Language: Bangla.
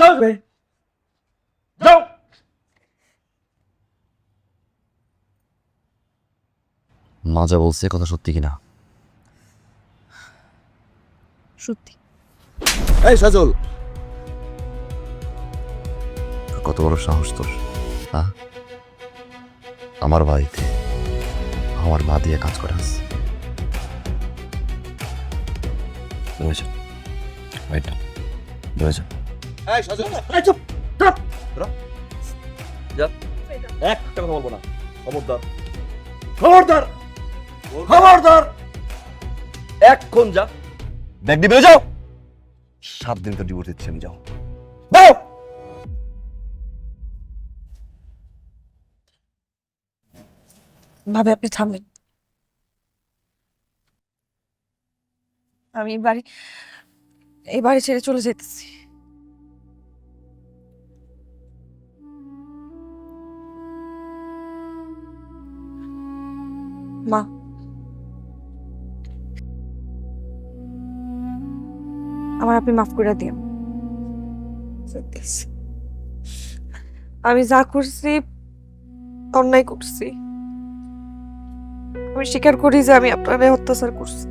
যাও যাও। মা যা বলছে কথা সত্যি কিনা? সত্যি। এই সাজল, কত বড় সাহস তোর, হ্যাঁ? আমার বাড়িতে আমার মা দিয়ে কাজ করাস। রয়েছে রাইটটা রয়েছে। এই সাজল, এই চুপ চুপ। যা, একটা কথা বলবো না। খবরদার খবরদার খবরদার, এক্ষণ যা। ব্যাগ দিয়ে বেরো যাও। 7 দিন তো ডিভোর্স দিচ্ছি আমি, যাও। যাও। ভাবে আপনি থামবেন। আমি এই বাড়ি ছেড়ে চলে যেতেছি। মা, আমার আপনি মাফ করে দিন। আমি যা করছি অন্যায় করছি। আমি স্বীকার করি যে আমি আপনারে অত্যাচার করছি।